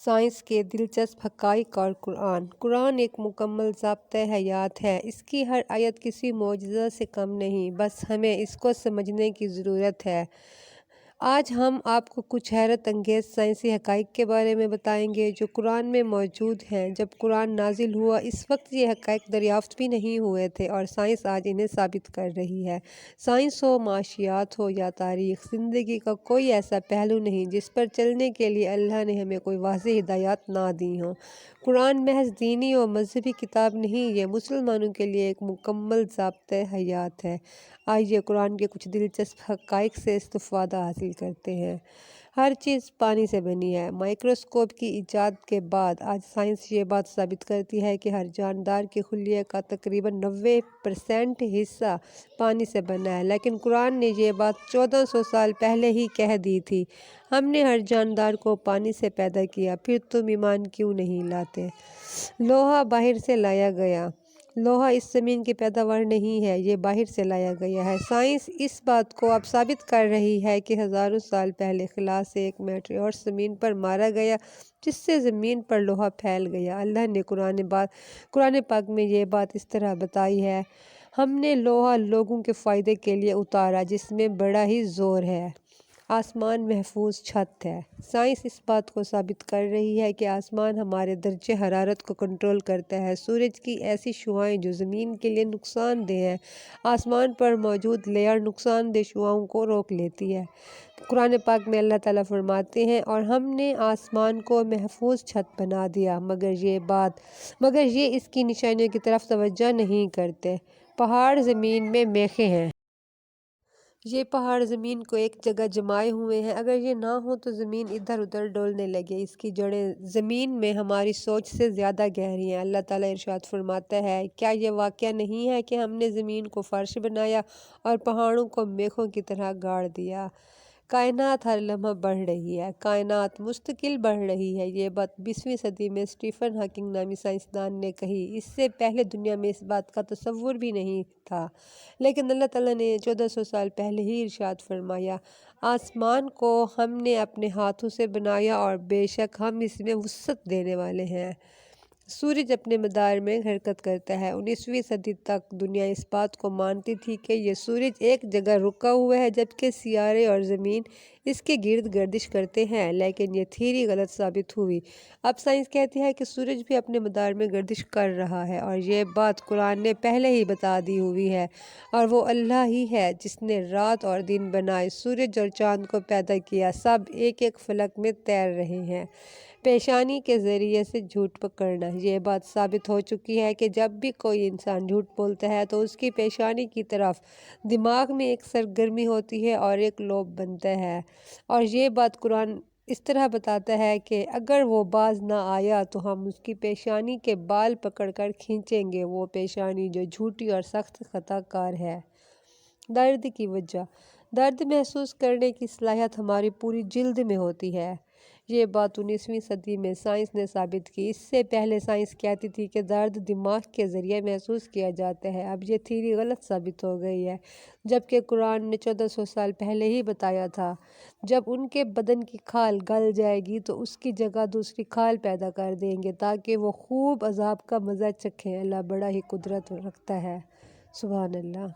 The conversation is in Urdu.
سائنس کے دلچسپ حقائق اور قرآن ایک مکمل ضابطۂ حیات ہے۔ اس کی ہر آیت کسی معجزہ سے کم نہیں، بس ہمیں اس کو سمجھنے کی ضرورت ہے۔ آج ہم آپ کو کچھ حیرت انگیز سائنسی حقائق کے بارے میں بتائیں گے جو قرآن میں موجود ہیں۔ جب قرآن نازل ہوا اس وقت یہ حقائق دریافت بھی نہیں ہوئے تھے اور سائنس آج انہیں ثابت کر رہی ہے۔ سائنس ہو، معاشیات ہو یا تاریخ، زندگی کا کوئی ایسا پہلو نہیں جس پر چلنے کے لیے اللہ نے ہمیں کوئی واضح ہدایات نہ دی ہوں۔ قرآن محض دینی و مذہبی کتاب نہیں، یہ مسلمانوں کے لیے ایک مکمل ضابطۂ حیات ہے۔ آئیے قرآن کے کچھ دلچسپ حقائق سے استفادہ حاصل کرتے ہیں۔ ہر چیز پانی سے بنی ہے۔ مائکروسکوپ کی ایجاد کے بعد آج سائنس یہ بات ثابت کرتی ہے کہ ہر جاندار کے خلیے کا تقریباً 90% حصہ پانی سے بنا ہے، لیکن قرآن نے یہ بات 1400 سال پہلے ہی کہہ دی تھی۔ ہم نے ہر جاندار کو پانی سے پیدا کیا، پھر تم ایمان کیوں نہیں لاتے؟ لوہا باہر سے لایا گیا۔ لوہا اس زمین کی پیداوار نہیں ہے، یہ باہر سے لایا گیا ہے۔ سائنس اس بات کو اب ثابت کر رہی ہے کہ ہزاروں سال پہلے خلا سے ایک میٹیور زمین پر مارا گیا جس سے زمین پر لوہا پھیل گیا۔ اللہ نے قرآن پاک میں یہ بات اس طرح بتائی ہے: ہم نے لوہا لوگوں کے فائدے کے لیے اتارا جس میں بڑا ہی زور ہے۔ آسمان محفوظ چھت ہے۔ سائنس اس بات کو ثابت کر رہی ہے کہ آسمان ہمارے درجہ حرارت کو کنٹرول کرتا ہے۔ سورج کی ایسی شعاعیں جو زمین کے لیے نقصان دہ ہیں، آسمان پر موجود لیئر نقصان دہ شعاعوں کو روک لیتی ہے۔ قرآن پاک میں اللہ تعالیٰ فرماتے ہیں: اور ہم نے آسمان کو محفوظ چھت بنا دیا، مگر یہ اس کی نشانیوں کی طرف توجہ نہیں کرتے۔ پہاڑ زمین میں میخیں ہیں۔ یہ پہاڑ زمین کو ایک جگہ جمائے ہوئے ہیں، اگر یہ نہ ہوں تو زمین ادھر ادھر ڈولنے لگے۔ اس کی جڑیں زمین میں ہماری سوچ سے زیادہ گہری ہیں۔ اللہ تعالیٰ ارشاد فرماتا ہے: کیا یہ واقعہ نہیں ہے کہ ہم نے زمین کو فرش بنایا اور پہاڑوں کو میخوں کی طرح گاڑ دیا؟ کائنات ہر لمحہ بڑھ رہی ہے۔ کائنات مستقل بڑھ رہی ہے۔ یہ بات 20ویں صدی میں اسٹیفن ہاکنگ نامی سائنسدان نے کہی۔ اس سے پہلے دنیا میں اس بات کا تصور بھی نہیں تھا، لیکن اللہ تعالیٰ نے 1400 سال پہلے ہی ارشاد فرمایا: آسمان کو ہم نے اپنے ہاتھوں سے بنایا اور بے شک ہم اس میں وسعت دینے والے ہیں۔ سورج اپنے مدار میں حرکت کرتا ہے۔ 19ویں صدی تک دنیا اس بات کو مانتی تھی کہ یہ سورج ایک جگہ رکا ہوا ہے جبکہ سیارے اور زمین اس کے گرد گردش کرتے ہیں، لیکن یہ تھیوری غلط ثابت ہوئی۔ اب سائنس کہتی ہے کہ سورج بھی اپنے مدار میں گردش کر رہا ہے، اور یہ بات قرآن نے پہلے ہی بتا دی ہوئی ہے۔ اور وہ اللہ ہی ہے جس نے رات اور دن بنائے، سورج اور چاند کو پیدا کیا، سب ایک ایک فلک میں تیر رہے ہیں۔ پیشانی کے ذریعے سے جھوٹ پکڑنا: یہ بات ثابت ہو چکی ہے کہ جب بھی کوئی انسان جھوٹ بولتا ہے تو اس کی پیشانی کی طرف دماغ میں ایک سرگرمی ہوتی ہے اور ایک لوب بنتا ہے، اور یہ بات قرآن اس طرح بتاتا ہے کہ اگر وہ باز نہ آیا تو ہم اس کی پیشانی کے بال پکڑ کر کھینچیں گے، وہ پیشانی جو جھوٹی اور سخت خطا کار ہے۔ درد کی وجہ: درد محسوس کرنے کی صلاحیت ہماری پوری جلد میں ہوتی ہے۔ یہ بات 19ویں صدی میں سائنس نے ثابت کی۔ اس سے پہلے سائنس کہتی تھی کہ درد دماغ کے ذریعے محسوس کیا جاتا ہے۔ اب یہ تھیوری غلط ثابت ہو گئی ہے، جبکہ قرآن نے 1400 سال پہلے ہی بتایا تھا: جب ان کے بدن کی کھال گل جائے گی تو اس کی جگہ دوسری کھال پیدا کر دیں گے تاکہ وہ خوب عذاب کا مزہ چکھیں۔ اللہ بڑا ہی قدرت رکھتا ہے۔ سبحان اللہ۔